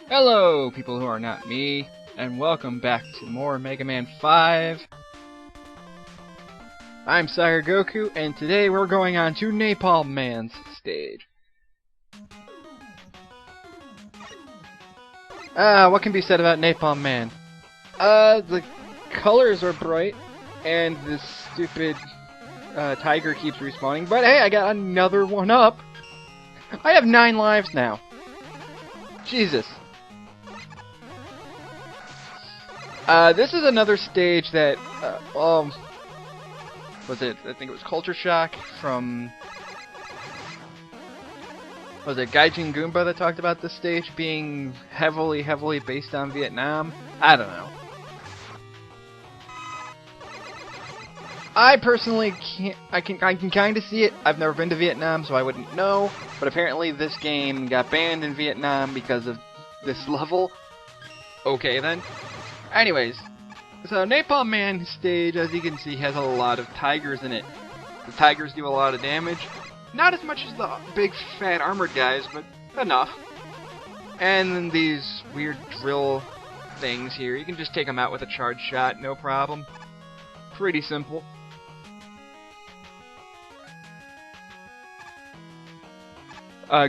Hello, people who are not me, and welcome back to more Mega Man 5. I'm Sire Goku, and today we're going on to Napalm Man's stage. What can be said about Napalm Man? The colors are bright, and this stupid tiger keeps respawning, but hey, I got another one up! I have 9 lives now. Jesus. This is another stage that, was it, I think it was Culture Shock from, was it Gaijin Goomba that talked about this stage being heavily based on Vietnam? I don't know. I personally I can kind of see it. I've never been to Vietnam, so I wouldn't know, but apparently this game got banned in Vietnam because of this level. Okay then. Anyways, so Napalm Man stage, as you can see, has a lot of tigers in it. The tigers do a lot of damage. Not as much as the big fat armored guys, but enough. And then these weird drill things here, you can just take them out with a charge shot, no problem. Pretty simple.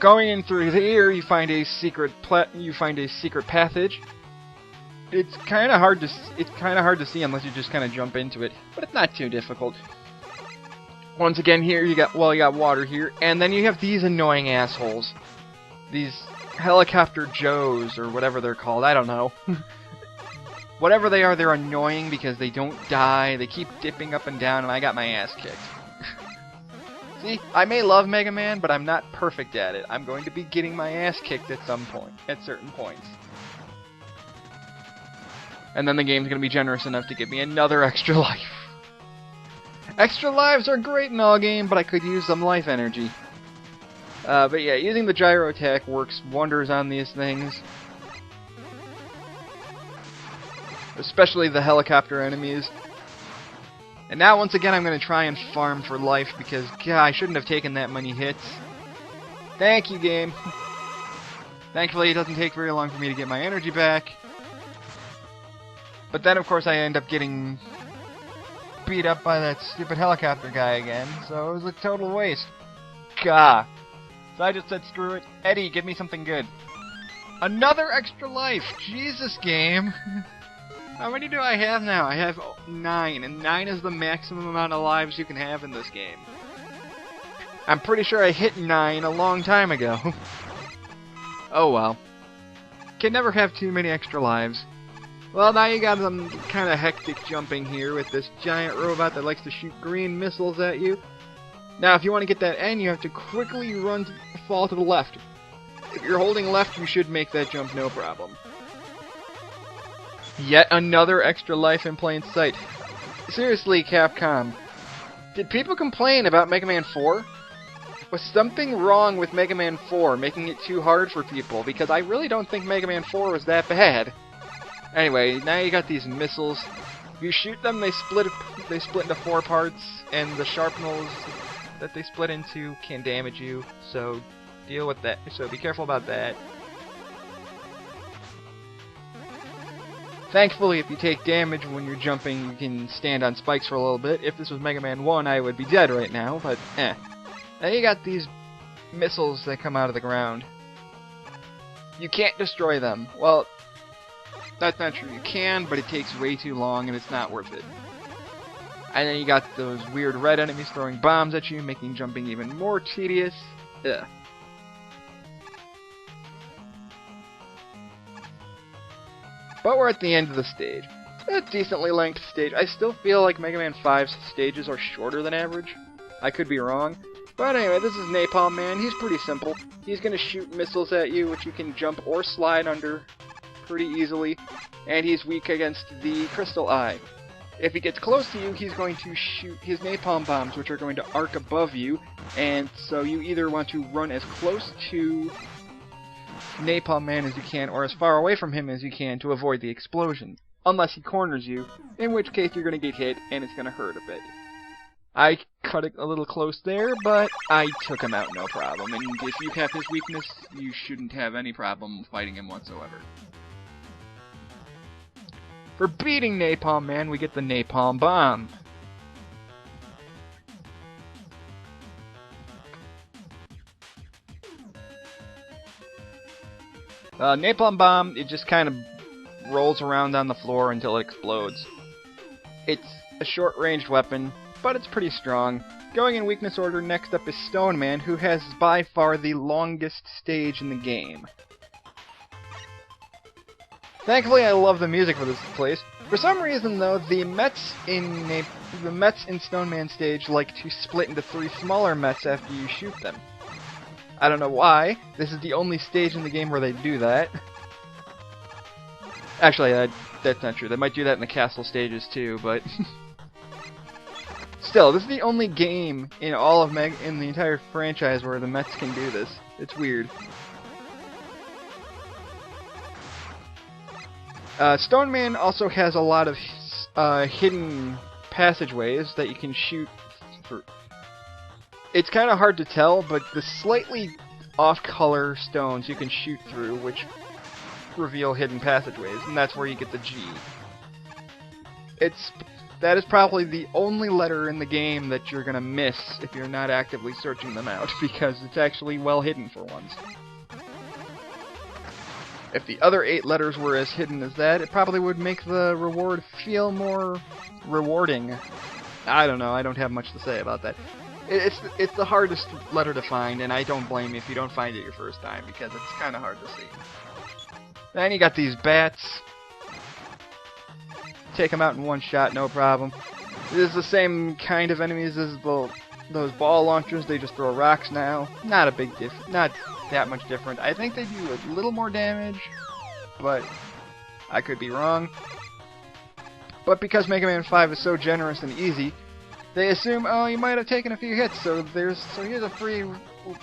Going in through here, you find a secret passage. It's kind of hard to see unless you just kind of jump into it, but it's not too difficult. Once again, here you got water here, and then you have these annoying assholes, these helicopter Joes or whatever they're called. I don't know. Whatever they are, they're annoying because they don't die. They keep dipping up and down, and I got my ass kicked. See, I may love Mega Man, but I'm not perfect at it. I'm going to be getting my ass kicked at certain points. And then the game's going to be generous enough to give me another extra life. Extra lives are great in all game, but I could use some life energy. But yeah, using the gyro attack works wonders on these things. Especially the helicopter enemies. And now, once again, I'm going to try and farm for life because, God, I shouldn't have taken that many hits. Thank you, game. Thankfully, it doesn't take very long for me to get my energy back. But then, of course, I end up getting beat up by that stupid helicopter guy again, so it was a total waste. Gah. So I just said, screw it. Eddie, give me something good. Another extra life! Jesus, game! How many do I have now? I have 9, and 9 is the maximum amount of lives you can have in this game. I'm pretty sure I hit 9 a long time ago. Oh well. Can never have too many extra lives. Well, now you got some kind of hectic jumping here with this giant robot that likes to shoot green missiles at you. Now, if you want to get that N, you have to quickly fall to the left. If you're holding left, you should make that jump no problem. Yet another extra life in plain sight. Seriously, Capcom. Did people complain about Mega Man 4? Was something wrong with Mega Man 4, making it too hard for people? Because I really don't think Mega Man 4 was that bad. Anyway, now you got these missiles. If you shoot them, they split into 4 parts, and the sharpnels that they split into can damage you, so deal with that. So be careful about that. Thankfully, if you take damage when you're jumping, you can stand on spikes for a little bit. If this was Mega Man 1, I would be dead right now, but eh. Now you got these missiles that come out of the ground. You can't destroy them. Well, that's not true. You can, but it takes way too long, and it's not worth it. And then you got those weird red enemies throwing bombs at you, making jumping even more tedious. Ugh. But we're at the end of the stage. It's a decently length stage. I still feel like Mega Man 5's stages are shorter than average. I could be wrong. But anyway, this is Napalm Man. He's pretty simple. He's going to shoot missiles at you, which you can jump or slide under pretty easily, and he's weak against the Crystal Eye. If he gets close to you, he's going to shoot his napalm bombs, which are going to arc above you, and so you either want to run as close to Napalm Man as you can, or as far away from him as you can to avoid the explosion. Unless he corners you, in which case you're going to get hit, and it's going to hurt a bit. I cut it a little close there, but I took him out no problem. And if you have his weakness, you shouldn't have any problem fighting him whatsoever. For beating Napalm Man, we get the Napalm Bomb. Napalm Bomb, it just kind of rolls around on the floor until it explodes. It's a short-ranged weapon, but it's pretty strong. Going in weakness order, next up is Stone Man, who has by far the longest stage in the game. Thankfully, I love the music for this place. For some reason, though, the Mets in Stone Man stage like to split into 3 smaller Mets after you shoot them. I don't know why. This is the only stage in the game where they do that. Actually, that's not true. They might do that in the castle stages too, but still, this is the only game in all of in the entire franchise where the Mets can do this. It's weird. Stone Man also has a lot of hidden passageways that you can shoot for. It's kind of hard to tell, but the slightly off-color stones you can shoot through, which reveal hidden passageways, and that's where you get the G. That is probably the only letter in the game that you're gonna miss if you're not actively searching them out, because it's actually well hidden for once. If the other 8 letters were as hidden as that, it probably would make the reward feel more rewarding. I don't know, I don't have much to say about that. It's the hardest letter to find, and I don't blame you if you don't find it your first time, because it's kind of hard to see. Then you got these bats. Take them out in one shot, no problem. This is the same kind of enemies as those ball launchers. They just throw rocks now. Not that much different. I think they do a little more damage, but I could be wrong. But because Mega Man 5 is so generous and easy, they assume, oh, you might have taken a few hits, so here's a free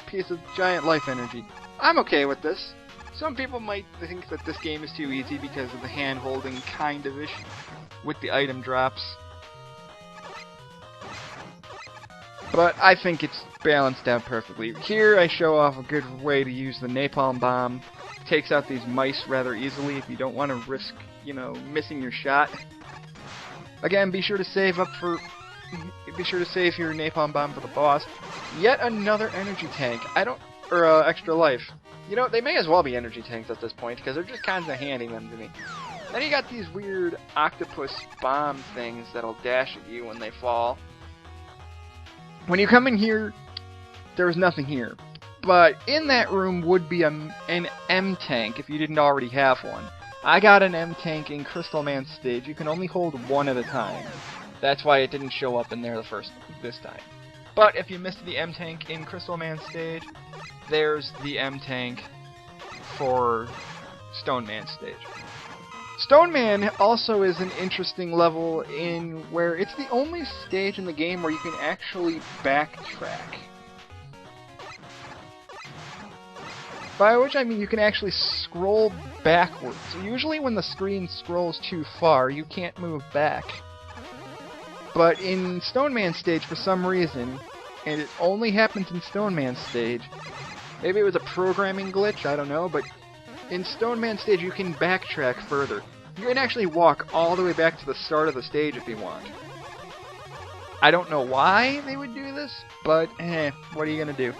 piece of giant life energy. I'm okay with this. Some people might think that this game is too easy because of the hand-holding kind of issue with the item drops. But I think it's balanced out perfectly. Here I show off a good way to use the Napalm Bomb. Takes out these mice rather easily if you don't want to risk, missing your shot. Again, be sure to save your Napalm Bomb for the boss. Yet another energy tank. Extra life. They may as well be energy tanks at this point, because they're just kind of handing them to me. Then you got these weird octopus bomb things that'll dash at you when they fall. When you come in here, there's nothing here. But in that room would be an M tank if you didn't already have one. I got an M tank in Crystal Man stage. You can only hold one at a time. That's why it didn't show up in there this time. But if you missed the M tank in Crystal Man stage, there's the M tank for Stone Man stage. Stone Man also is an interesting level in where it's the only stage in the game where you can actually backtrack. By which I mean you can actually scroll backwards. Usually when the screen scrolls too far, you can't move back. But in Stone Man stage, for some reason, and it only happens in Stone Man stage, maybe it was a programming glitch, I don't know, but in Stone Man stage you can backtrack further. You can actually walk all the way back to the start of the stage if you want. I don't know why they would do this, but what are you gonna do?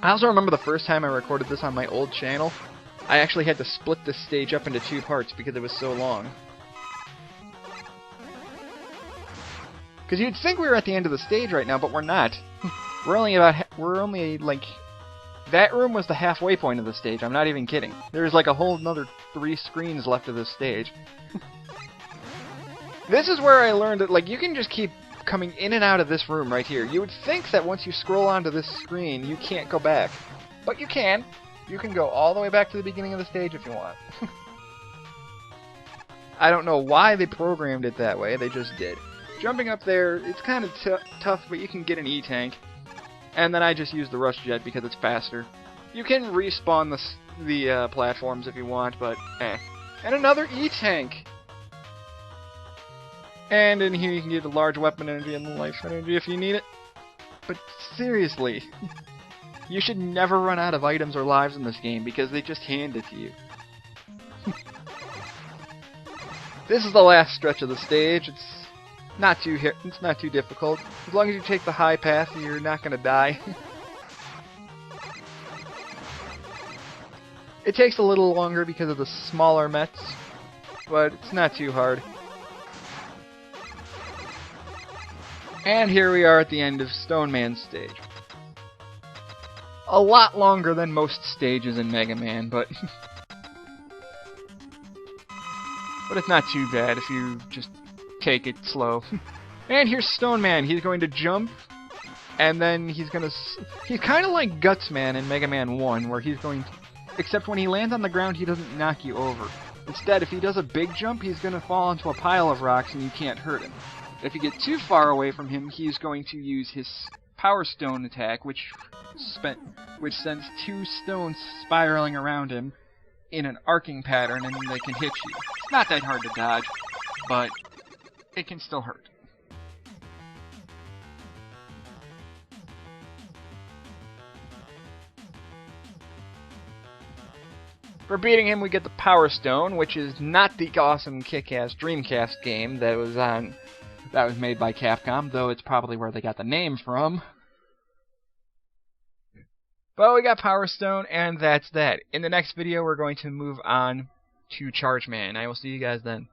I also remember the first time I recorded this on my old channel, I actually had to split this stage up into 2 parts because it was so long. Because you'd think we were at the end of the stage right now, but we're not. We're only like... That room was the halfway point of the stage, I'm not even kidding. There's like a whole another 3 screens left of this stage. This is where I learned that, you can just keep coming in and out of this room right here. You would think that once you scroll onto this screen, you can't go back. But you can. You can go all the way back to the beginning of the stage if you want. I don't know why they programmed it that way, they just did. Jumping up there, it's kind of tough, but you can get an E-tank. And then I just use the Rush Jet because it's faster. You can respawn the platforms if you want, but And another E-tank! And in here you can get a large weapon energy and life energy if you need it. But seriously, you should never run out of items or lives in this game because they just hand it to you. This is the last stretch of the stage. It's not too difficult. As long as you take the high path, you're not gonna die. It takes a little longer because of the smaller Mets, but it's not too hard. And here we are at the end of Stone Man's stage. A lot longer than most stages in Mega Man, but but it's not too bad if you just take it slow. And here's Stone Man. He's going to jump, and then he's kind of like Guts Man in Mega Man 1, where he's going to, except when he lands on the ground, he doesn't knock you over. Instead, if he does a big jump, he's going to fall into a pile of rocks and you can't hurt him. If you get too far away from him, he's going to use his Power Stone attack, which sends 2 stones spiraling around him in an arcing pattern, and they can hit you. It's not that hard to dodge, but it can still hurt. For beating him, we get the Power Stone, which is not the awesome kick-ass Dreamcast game that was made by Capcom, though it's probably where they got the name from. But we got Power Stone, and that's that. In the next video, we're going to move on to Charge Man. I will see you guys then.